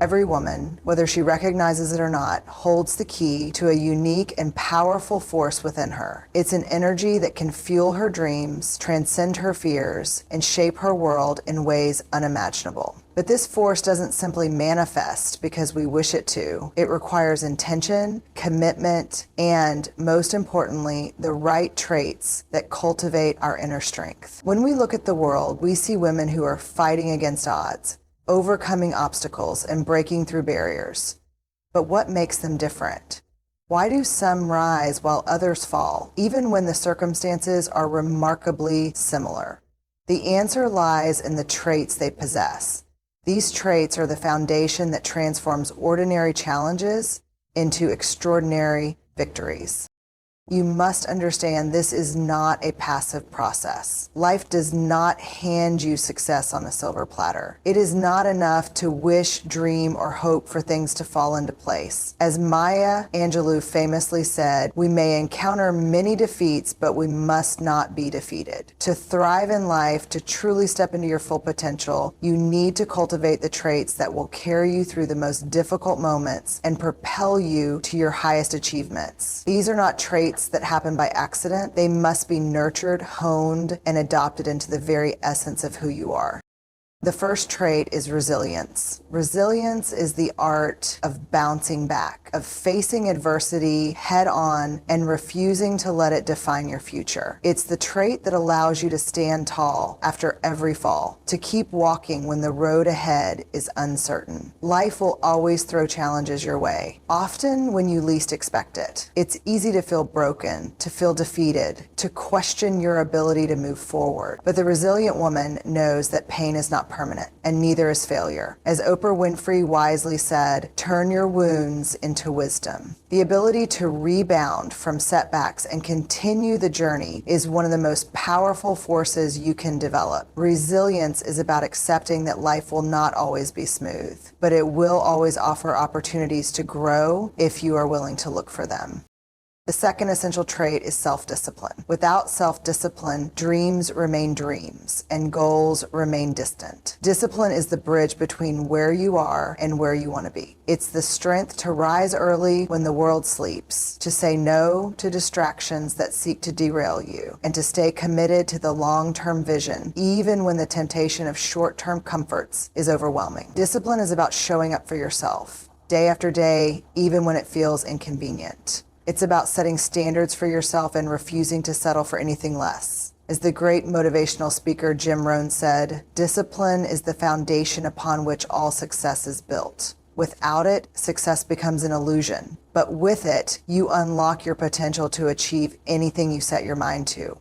Every woman, whether she recognizes it or not, holds the key to a unique and powerful force within her. It's an energy that can fuel her dreams, transcend her fears, and shape her world in ways unimaginable. But this force doesn't simply manifest because we wish it to. It requires intention, commitment, and, most importantly, the right traits that cultivate our inner strength. When we look at the world, we see women who are fighting against odds, overcoming obstacles, and breaking through barriers. But what makes them different? Why do some rise while others fall, even when the circumstances are remarkably similar? The answer lies in the traits they possess. These traits are the foundation that transforms ordinary challenges into extraordinary victories. You must understand this is not a passive process. Life does not hand you success on a silver platter. It is not enough to wish, dream, or hope for things to fall into place. As Maya Angelou famously said, we may encounter many defeats, but we must not be defeated. To thrive in life, to truly step into your full potential, you need to cultivate the traits that will carry you through the most difficult moments and propel you to your highest achievements. These are not traits that happen by accident. They must be nurtured, honed, and adopted into the very essence of who you are. The first trait is resilience. Resilience is the art of bouncing back, of facing adversity head on and refusing to let it define your future. It's the trait that allows you to stand tall after every fall, to keep walking when the road ahead is uncertain. Life will always throw challenges your way, often when you least expect it. It's easy to feel broken, to feel defeated, to question your ability to move forward. But the resilient woman knows that pain is not permanent, and neither is failure. As Oprah Winfrey wisely said, turn your wounds into wisdom. The ability to rebound from setbacks and continue the journey is one of the most powerful forces you can develop. Resilience is about accepting that life will not always be smooth, but it will always offer opportunities to grow if you are willing to look for them. The second essential trait is self-discipline. Without self-discipline, dreams remain dreams and goals remain distant. Discipline is the bridge between where you are and where you want to be. It's the strength to rise early when the world sleeps, to say no to distractions that seek to derail you, and to stay committed to the long-term vision, even when the temptation of short-term comforts is overwhelming. Discipline is about showing up for yourself, day after day, even when it feels inconvenient. It's about setting standards for yourself and refusing to settle for anything less. As the great motivational speaker Jim Rohn said, discipline is the foundation upon which all success is built. Without it, success becomes an illusion. But with it, you unlock your potential to achieve anything you set your mind to.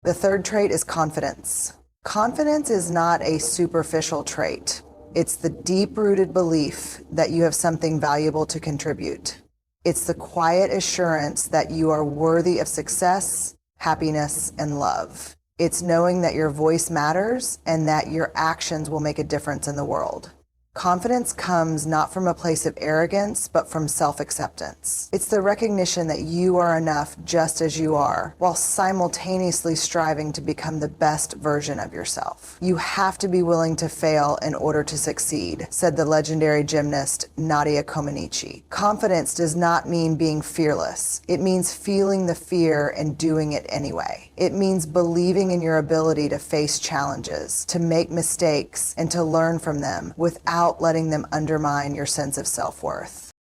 The third trait is confidence. Confidence is not a superficial trait. It's the deep-rooted belief that you have something valuable to contribute. It's the quiet assurance that you are worthy of success, happiness, and love. It's knowing that your voice matters and that your actions will make a difference in the world. Confidence comes not from a place of arrogance, but from self-acceptance. It's the recognition that you are enough just as you are, while simultaneously striving to become the best version of yourself. You have to be willing to fail in order to succeed, said the legendary gymnast Nadia Comaneci. Confidence does not mean being fearless. It means feeling the fear and doing it anyway. It means believing in your ability to face challenges, to make mistakes, and to learn from them without letting them undermine your sense of self-worth.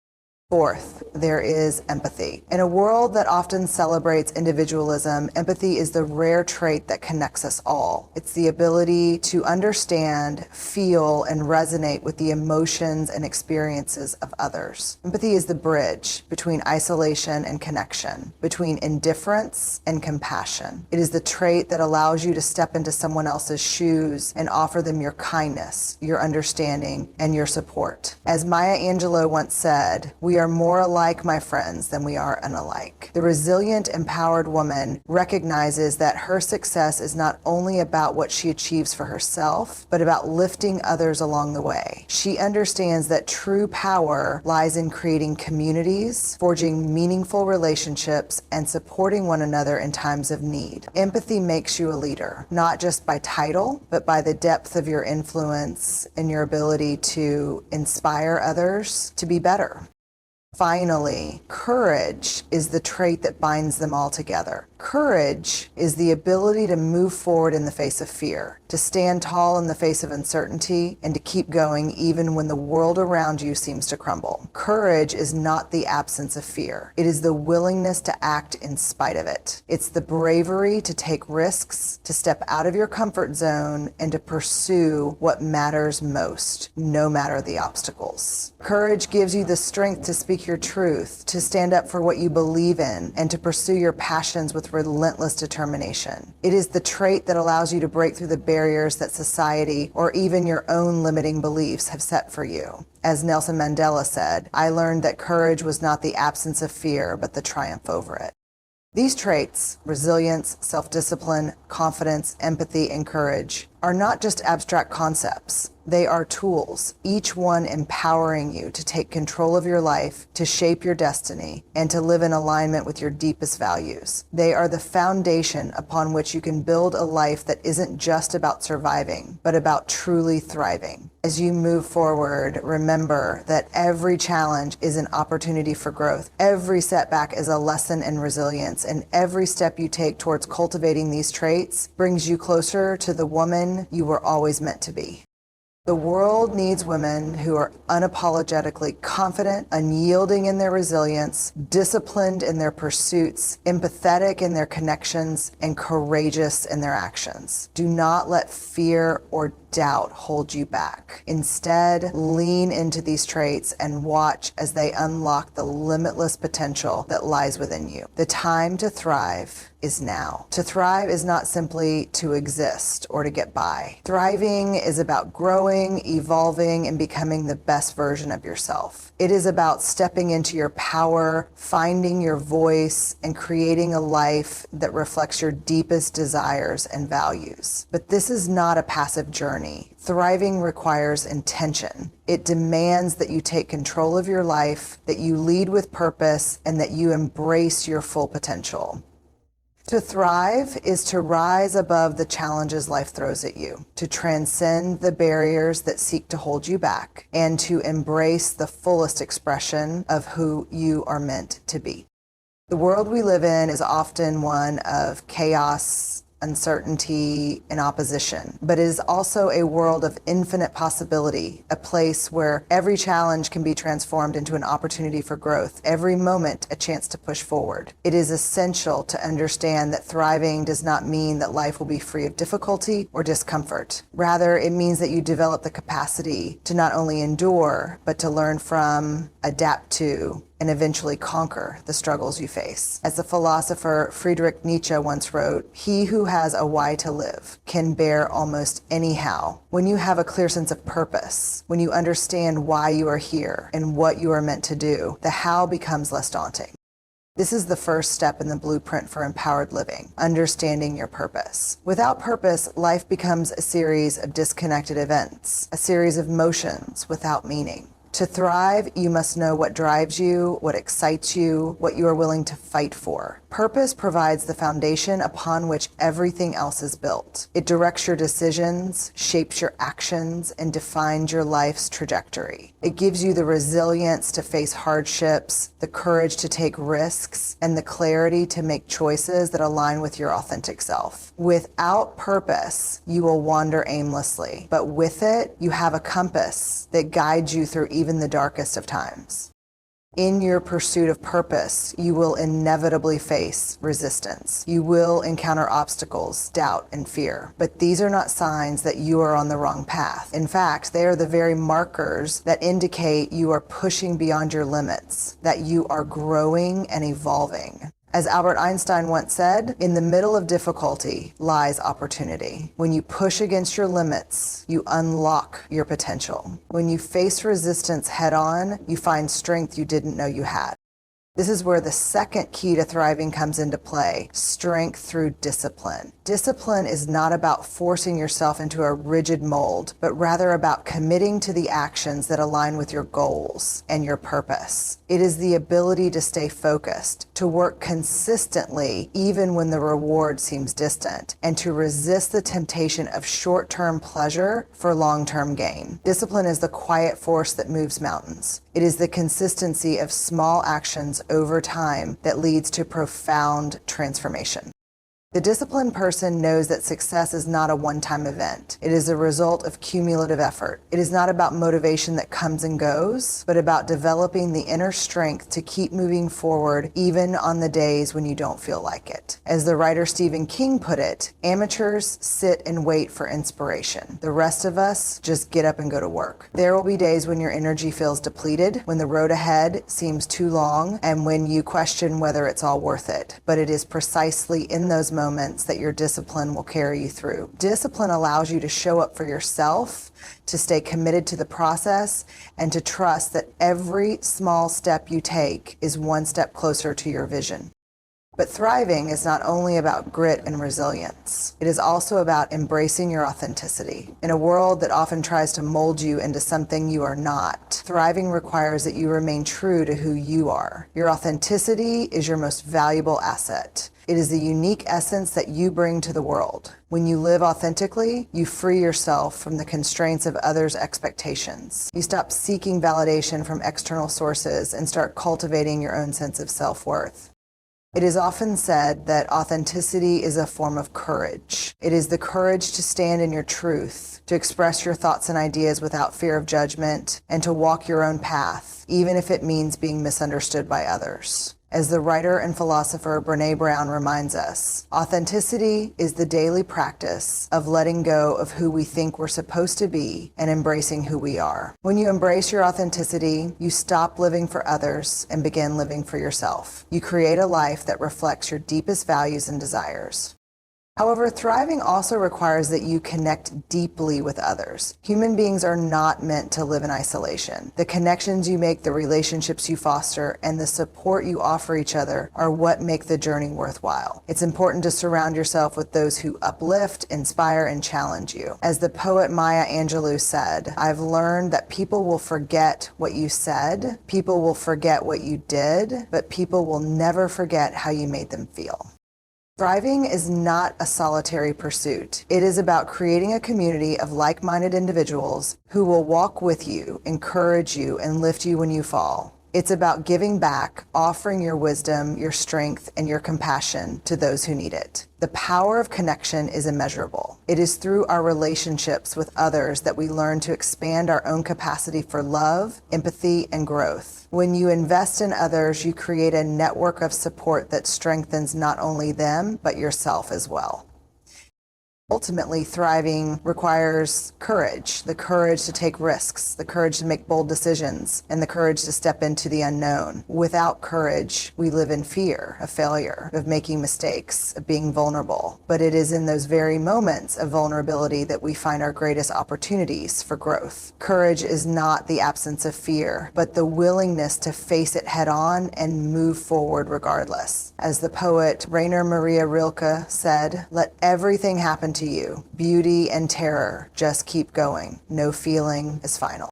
Fourth, there is empathy. In a world that often celebrates individualism, empathy is the rare trait that connects us all. It's the ability to understand, feel, and resonate with the emotions and experiences of others. Empathy is the bridge between isolation and connection, between indifference and compassion. It is the trait that allows you to step into someone else's shoes and offer them your kindness, your understanding, and your support. As Maya Angelou once said, we We are more alike, my friends, than we are unalike. The resilient, empowered woman recognizes that her success is not only about what she achieves for herself, but about lifting others along the way. She understands that true power lies in creating communities, forging meaningful relationships, and supporting one another in times of need. Empathy makes you a leader, not just by title, but by the depth of your influence and your ability to inspire others to be better. Finally, courage is the trait that binds them all together. Courage is the ability to move forward in the face of fear, to stand tall in the face of uncertainty, and to keep going even when the world around you seems to crumble. Courage is not the absence of fear. It is the willingness to act in spite of it. It's the bravery to take risks, to step out of your comfort zone, and to pursue what matters most, no matter the obstacles. Courage gives you the strength to speak your truth, to stand up for what you believe in, and to pursue your passions with relentless determination. It is the trait that allows you to break through the barriers that society or even your own limiting beliefs have set for you. As Nelson Mandela said, "I learned that courage was not the absence of fear, but the triumph over it." These traits, resilience, self-discipline, confidence, empathy, and courage, are not just abstract concepts. They are tools, each one empowering you to take control of your life, to shape your destiny, and to live in alignment with your deepest values. They are the foundation upon which you can build a life that isn't just about surviving, but about truly thriving. As you move forward, remember that every challenge is an opportunity for growth. Every setback is a lesson in resilience, and every step you take towards cultivating these traits brings you closer to the woman you were always meant to be. The world needs women who are unapologetically confident, unyielding in their resilience, disciplined in their pursuits, empathetic in their connections, and courageous in their actions. Do not let fear or doubt hold you back. Instead, lean into these traits and watch as they unlock the limitless potential that lies within you. The time to thrive is now. To thrive is not simply to exist or to get by. Thriving is about growing, evolving, and becoming the best version of yourself. It is about stepping into your power, finding your voice, and creating a life that reflects your deepest desires and values. But this is not a passive journey. Thriving requires intention. It demands that you take control of your life, that you lead with purpose, and that you embrace your full potential. To thrive is to rise above the challenges life throws at you, to transcend the barriers that seek to hold you back, and to embrace the fullest expression of who you are meant to be. The world we live in is often one of chaos, uncertainty, and opposition, but it is also a world of infinite possibility, a place where every challenge can be transformed into an opportunity for growth, every moment a chance to push forward. It is essential to understand that thriving does not mean that life will be free of difficulty or discomfort. Rather, it means that you develop the capacity to not only endure, but to learn from, adapt to, and eventually conquer the struggles you face. As the philosopher Friedrich Nietzsche once wrote, "He who has a why to live can bear almost any how." When you have a clear sense of purpose, when you understand why you are here and what you are meant to do, the how becomes less daunting. This is the first step in the blueprint for empowered living, understanding your purpose. Without purpose, life becomes a series of disconnected events, a series of motions without meaning. To thrive, you must know what drives you, what excites you, what you are willing to fight for. Purpose provides the foundation upon which everything else is built. It directs your decisions, shapes your actions, and defines your life's trajectory. It gives you the resilience to face hardships, the courage to take risks, and the clarity to make choices that align with your authentic self. Without purpose, you will wander aimlessly, but with it, you have a compass that guides you through even the darkest of times. In your pursuit of purpose, you will inevitably face resistance. You will encounter obstacles, doubt, and fear. But these are not signs that you are on the wrong path. In fact, they are the very markers that indicate you are pushing beyond your limits, that you are growing and evolving. As Albert Einstein once said, in the middle of difficulty lies opportunity. When you push against your limits, you unlock your potential. When you face resistance head on, you find strength you didn't know you had. This is where the second key to thriving comes into play: strength through discipline. Discipline is not about forcing yourself into a rigid mold, but rather about committing to the actions that align with your goals and your purpose. It is the ability to stay focused, to work consistently even when the reward seems distant, and to resist the temptation of short-term pleasure for long-term gain. Discipline is the quiet force that moves mountains. It is the consistency of small actions over time that leads to profound transformation. The disciplined person knows that success is not a one-time event. It is a result of cumulative effort. It is not about motivation that comes and goes, but about developing the inner strength to keep moving forward even on the days when you don't feel like it. As the writer Stephen King put it, amateurs sit and wait for inspiration. The rest of us just get up and go to work. There will be days when your energy feels depleted, when the road ahead seems too long, and when you question whether it's all worth it. But it is precisely in those moments that your discipline will carry you through. Discipline allows you to show up for yourself, to stay committed to the process, and to trust that every small step you take is one step closer to your vision. But thriving is not only about grit and resilience. It is also about embracing your authenticity. In a world that often tries to mold you into something you are not, thriving requires that you remain true to who you are. Your authenticity is your most valuable asset. It is the unique essence that you bring to the world. When you live authentically, you free yourself from the constraints of others' expectations. You stop seeking validation from external sources and start cultivating your own sense of self-worth. It is often said that authenticity is a form of courage. It is the courage to stand in your truth, to express your thoughts and ideas without fear of judgment, and to walk your own path, even if it means being misunderstood by others. As the writer and philosopher Brene Brown reminds us, authenticity is the daily practice of letting go of who we think we're supposed to be and embracing who we are. When you embrace your authenticity, you stop living for others and begin living for yourself. You create a life that reflects your deepest values and desires. However, thriving also requires that you connect deeply with others. Human beings are not meant to live in isolation. The connections you make, the relationships you foster, and the support you offer each other are what make the journey worthwhile. It's important to surround yourself with those who uplift, inspire, and challenge you. As the poet Maya Angelou said, "I've learned that people will forget what you said, people will forget what you did, but people will never forget how you made them feel." Thriving is not a solitary pursuit. It is about creating a community of like-minded individuals who will walk with you, encourage you, and lift you when you fall. It's about giving back, offering your wisdom, your strength, and your compassion to those who need it. The power of connection is immeasurable. It is through our relationships with others that we learn to expand our own capacity for love, empathy, and growth. When you invest in others, you create a network of support that strengthens not only them, but yourself as well. Ultimately, thriving requires courage, the courage to take risks, the courage to make bold decisions, and the courage to step into the unknown. Without courage, we live in fear of failure, of making mistakes, of being vulnerable. But it is in those very moments of vulnerability that we find our greatest opportunities for growth. Courage is not the absence of fear, but the willingness to face it head on and move forward regardless. As the poet Rainer Maria Rilke said, "Let everything happen to you. Beauty and terror, just keep going. No feeling is final."